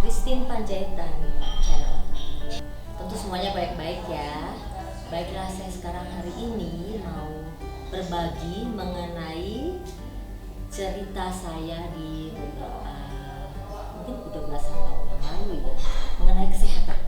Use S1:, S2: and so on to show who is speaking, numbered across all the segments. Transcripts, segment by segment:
S1: Christine Panjaitan channel. Tentu semuanya baik-baik ya. Baiklah, saya sekarang hari ini mau berbagi mengenai cerita saya di mungkin udah belasan tahun yang lalu ya, mengenai kesehatan.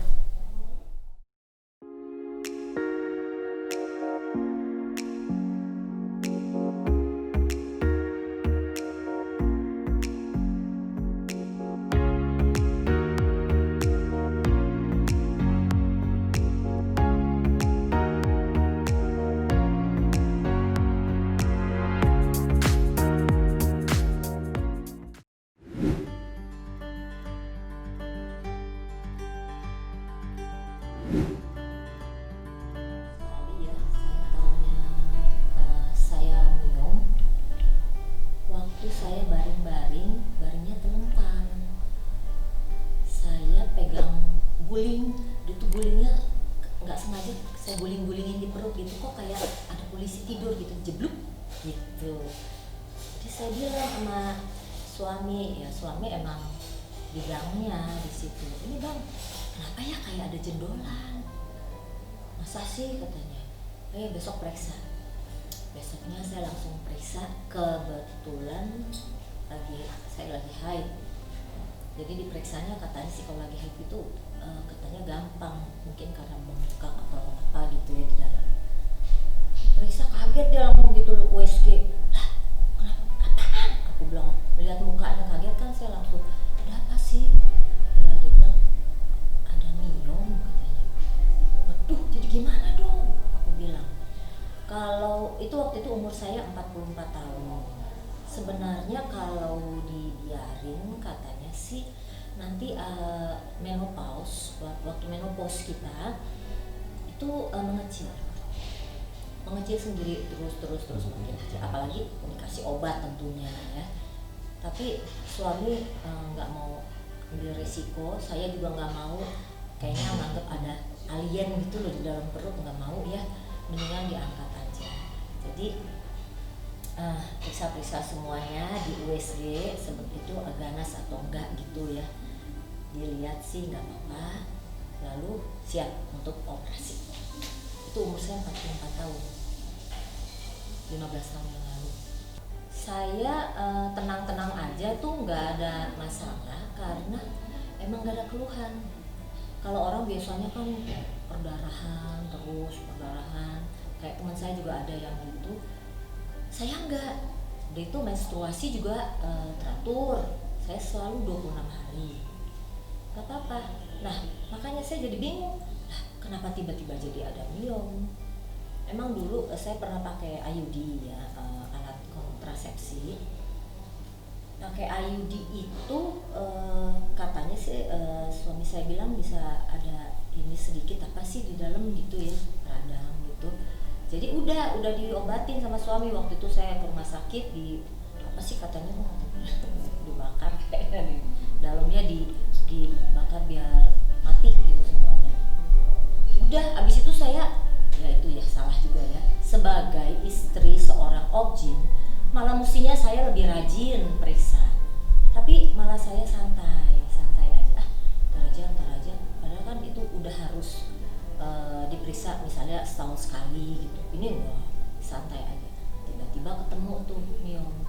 S1: Ya, saya tahunya saya miom waktu saya baringnya telentang. Saya pegang guling, itu gulingnya nggak sengaja saya guling-gulingin di perut gitu, kok kayak ada polisi tidur gitu, jebluk gitu. Jadi saya bilang sama suami, ya suami emang bilangnya di situ, ini bang, kenapa ya kayak ada jendolan? Masa sih katanya? Besok periksa. Besoknya saya langsung periksa, kebetulan saya lagi haid. Jadi diperiksanya katanya sih kalau lagi haid itu katanya gampang, mungkin karena bengkak atau apa gitu ya di dalam. Periksa kaget dia langsung gitu USG. Lah, kenapa? Apaan? Aku bilang, melihat mukanya kaget kan, saya langsung, ada apa sih? Ya, dia bilang ada miom katanya. Waduh, jadi gimana dong? Aku bilang. Kalau itu waktu itu umur saya 44 tahun. Sebenarnya kalau dibiarin katanya sih nanti menopause, waktu menopause kita itu mengecil sendiri terus makin kecil, apalagi dikasih obat tentunya ya. Tapi suami nggak mau ambil resiko, saya juga nggak mau, kayaknya nganggap ada alien gitu loh di dalam perut, nggak mau ya, mendingan diangkat aja. Jadi periksa semuanya di USG seperti itu, ganas atau enggak gitu ya, dilihat sih nggak apa-apa, lalu siap untuk operasi. Itu umur saya 44 tahun, 15 tahun yang lalu. Saya tenang-tenang aja tuh, nggak ada masalah karena emang nggak ada keluhan. Kalau orang biasanya kan perdarahan, kayak teman saya juga ada yang gitu. Saya enggak, dia itu menstruasi juga teratur, saya selalu 26 hari, gak apa-apa. Nah, makanya saya jadi bingung, lah kenapa tiba-tiba jadi ada miom. Emang dulu saya pernah pakai IUD ya, alat kontrasepsi. Pakai IUD itu katanya sih suami saya bilang bisa ada ini sedikit apa sih di dalam gitu ya, radang gitu. Jadi udah diobatin sama suami. Waktu itu saya ke rumah sakit, di apa sih katanya, dibakar kayaknya, di dalamnya dibakar biar mati gitu semuanya. Udah abis itu saya, ya itu ya salah juga ya, sebagai istri seorang objin malah mestinya saya lebih rajin periksa, tapi malah saya santai aja, ntar aja, padahal kan itu udah harus diperiksa misalnya setahun sekali gitu. Ini wah santai aja, tiba-tiba ketemu tuh miom.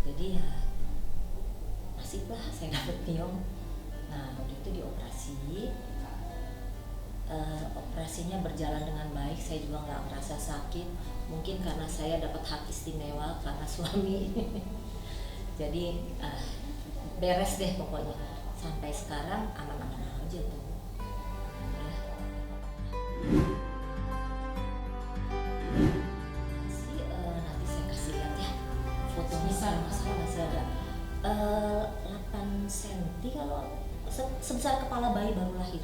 S1: Jadi ya nasiblah saya dapet miom. Nah waktu itu dioperasi, operasinya berjalan dengan baik, saya juga nggak merasa sakit. Mungkin karena saya dapat hak istimewa karena suami. Jadi beres deh pokoknya, sampai sekarang aman-aman aja tuh. Nanti saya kasih lihat ya fotonya, masalah masih ada 8 cm, kalau sebesar kepala bayi baru lahir.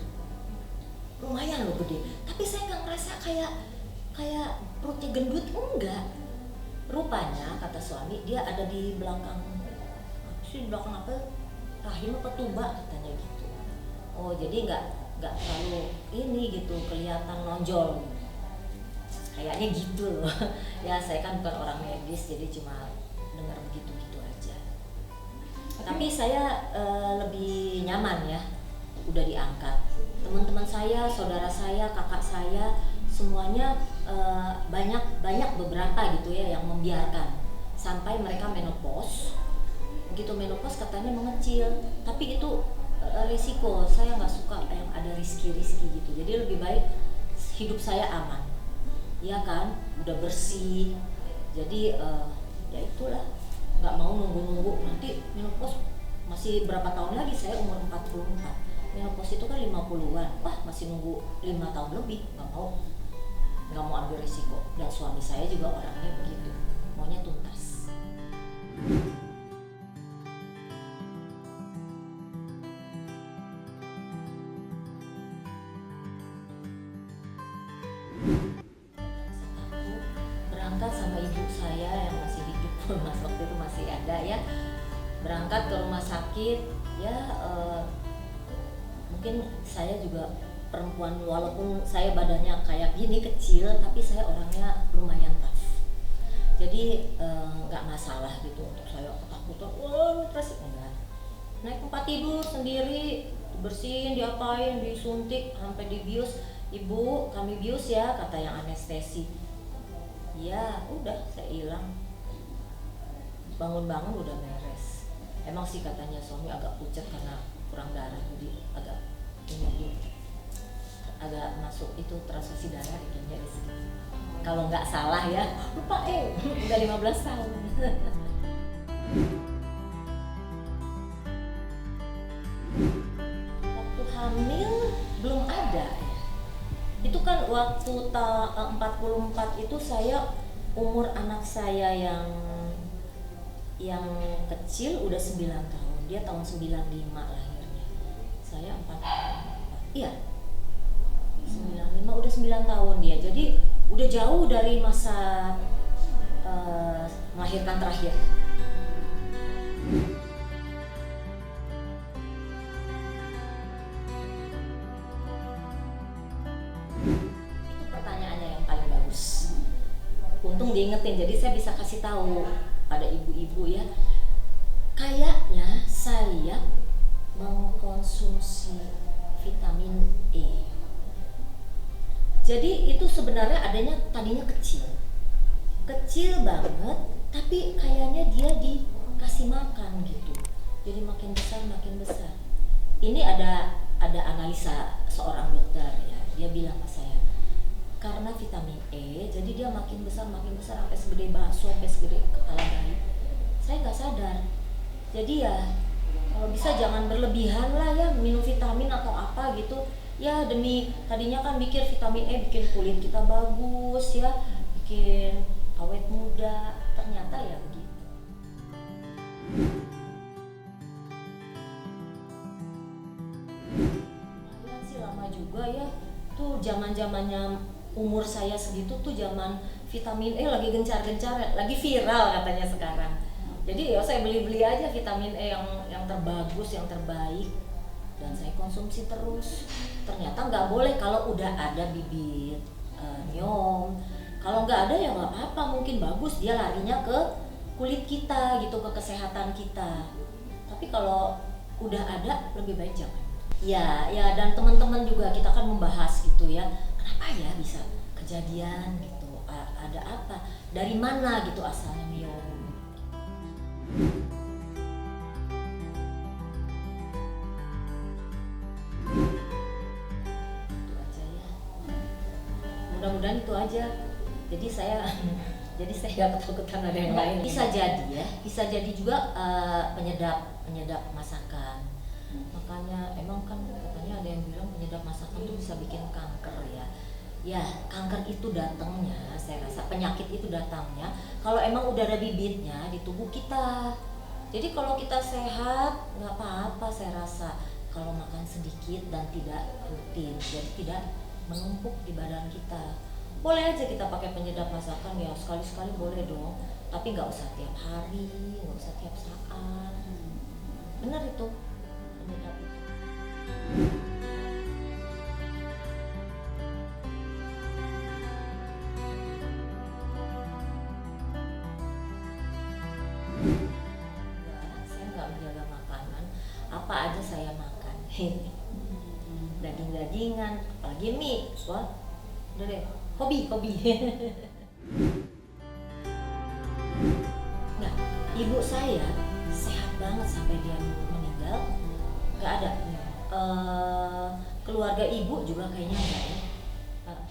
S1: Lumayan loh gede, tapi saya nggak ngerasa kayak perutnya gendut, enggak. Rupanya kata suami, dia ada di belakang apa, rahim apa tuba katanya gitu. Oh jadi nggak terlalu ini gitu, kelihatan nonjol kayaknya gitu loh. Ya saya kan bukan orang medis, jadi cuma dengar begitu aja. Tapi saya lebih nyaman ya, udah diangkat. Teman-teman saya, saudara saya, kakak saya, semuanya banyak beberapa gitu ya yang membiarkan sampai mereka menopause. Begitu menopause katanya mengecil, tapi itu resiko. Saya nggak suka yang ada riski gitu. Jadi lebih baik hidup saya aman, ya kan, udah bersih. Jadi ya itulah, nggak mau nunggu nanti menopause. Masih berapa tahun lagi, saya umur 44, menopause itu kan 50-an, wah masih nunggu 5 tahun lebih. Nggak mau ambil risiko. Dan suami saya juga orangnya begitu, maunya tuntas. Aku berangkat sama ibu saya yang masih hidup, mas waktu itu masih ada ya, berangkat ke rumah sakit ya. Mungkin saya juga perempuan, walaupun saya badannya kayak gini kecil, tapi saya orangnya lumayan tough. Jadi nggak masalah gitu untuk saya ketakutan, wah terus enggak. Naik tempat tidur sendiri, bersihin, diapain, disuntik, sampai dibius. Ibu, kami bius ya, kata yang anestesi. Ya udah, saya hilang. Bangun-bangun udah beres. Emang sih katanya suami agak pucat karena kurang darah, jadi agak masuk itu transfusi darah kayaknya di sini. Kalau nggak salah ya, lupa udah 15 tahun. Waktu hamil belum ada ya. Itu kan waktu 44 itu saya umur anak saya yang kecil udah 9 tahun. Dia tahun 95 lahirnya. Saya 44. Iya. 95 udah 9 tahun dia. Jadi udah jauh dari masa melahirkan terakhir. Itu pertanyaannya yang paling bagus. Untung diingetin, jadi saya bisa kasih tahu pada ibu-ibu ya. Kayaknya saya mengkonsumsi vitamin E. Jadi itu sebenarnya adanya tadinya kecil banget, tapi kayaknya dia dikasih makan gitu. Jadi makin besar. Ini ada analisa seorang dokter ya. Dia bilang ke saya, karena vitamin E, jadi dia makin besar sampai segede bakso, sampai segede kepala bayi. Saya nggak sadar. Jadi ya kalau bisa jangan berlebihan lah ya minum vitamin atau apa gitu. Ya demi, tadinya kan mikir vitamin E bikin kulit kita bagus ya, bikin awet muda, ternyata ya begitu. Lumayan sih lama juga ya, tuh zaman-zamannya umur saya segitu tuh zaman vitamin E lagi gencar-gencar, lagi viral katanya sekarang. Jadi ya saya beli aja vitamin E yang terbagus, yang terbaik, dan saya konsumsi terus. Ternyata nggak boleh kalau udah ada bibit nyom. Kalau nggak ada ya nggak apa-apa, mungkin bagus dia larinya ke kulit kita gitu, ke kesehatan kita. Tapi kalau udah ada lebih baik jangan. Ya dan teman-teman juga kita kan membahas gitu ya, kenapa ya bisa kejadian gitu, ada apa, dari mana gitu asalnya miom. Mudah-mudahan itu aja. Jadi saya nggak ketakutan ada yang lain. Bisa jadi juga penyedap masakan. Makanya emang kan katanya ada yang bilang penyedap masakan itu bisa bikin kanker ya. Ya kanker itu datangnya, saya rasa penyakit itu datangnya kalau emang udah ada bibitnya di tubuh kita. Jadi kalau kita sehat nggak apa-apa, saya rasa kalau makan sedikit dan tidak rutin, jadi tidak menumpuk di badan kita. Boleh aja kita pakai penyedap masakan ya, sekali-sekali boleh dong, tapi nggak usah tiap hari, nggak usah tiap saat. Benar itu penyedap itu. Enggak, saya nggak menjaga makanan, apa aja saya makan. Daging-dagingan, apalagi mie, wah udah deh, hobi. Nah, ibu saya sehat banget sampai dia meninggal, nggak ada. Keluarga ibu juga kayaknya enggak ya. Eh,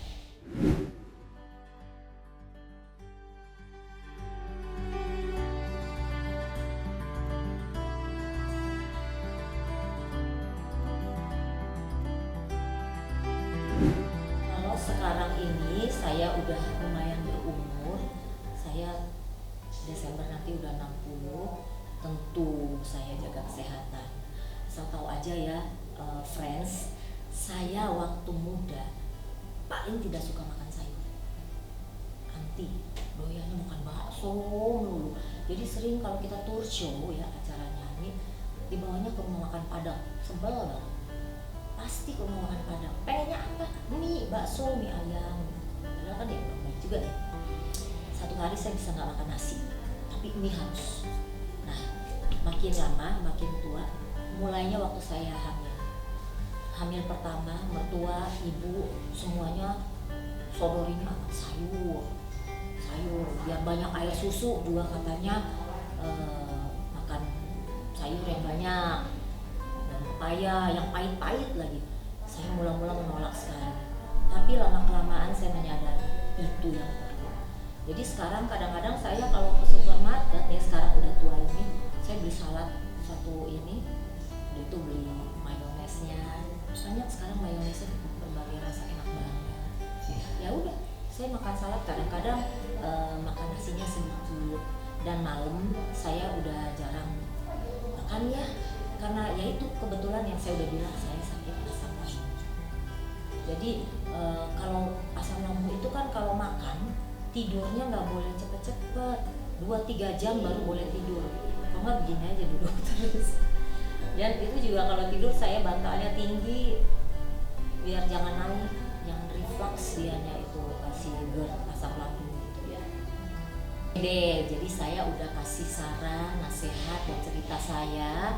S1: Kalau sekarang ini saya udah lumayan berumur, saya Desember nanti udah 60, tentu saya jaga kesehatan. Asal tahu aja ya, friends, saya waktu muda paling tidak suka makan sayur. Anti, doyannya makan bakso melulu. Jadi sering kalau kita tour show ya, acara nyanyi, dibawanya ke rumah makan Padang, sebel banget. Pasti ke rumah makan Padang, pengennya apa? Mie, bakso, mie ayam. Padahal kan ya baik juga ya. Satu hari saya bisa nggak makan nasi, tapi mie harus. Nah, makin lama makin tua, mulainya waktu saya hamil pertama, mertua, ibu, semuanya sodorinya sayur biar banyak air susu juga katanya, makan sayur yang banyak dan pepaya yang pahit-pahit lagi. Saya mula-mula menolak sekali, tapi lama kelamaan saya menyadari itu yang perlu. Jadi sekarang kadang-kadang saya kalau ke supermarket ya, sekarang udah tua ini, saya beli salad satu ini, udah itu beli mayonesnya, banyak sekarang mayonesnya berbagai rasa, enak banget. Ya udah, saya makan salad kadang-kadang, makan nasinya sedikit, dan malam saya udah jarang makan ya, karena ya itu kebetulan yang saya udah bilang, saya sakit asam lambung. Jadi kalau asam lambung itu kan kalau makan tidurnya nggak boleh cepet-cepet, 2-3 jam baru boleh tidur. Kalau nggak begini aja duduk terus. Dan itu juga kalau tidur saya bantalnya tinggi biar jangan naik, jangan reflux dianya itu, kasih GERD, asam lambung gitu ya. Jadi saya udah kasih saran, nasihat, dan cerita saya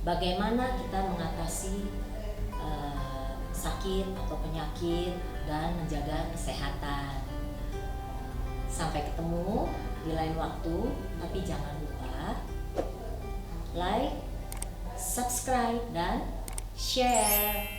S1: bagaimana kita mengatasi sakit atau penyakit dan menjaga kesehatan. Sampai ketemu di lain waktu, tapi jangan lupa like, subscribe, dan share.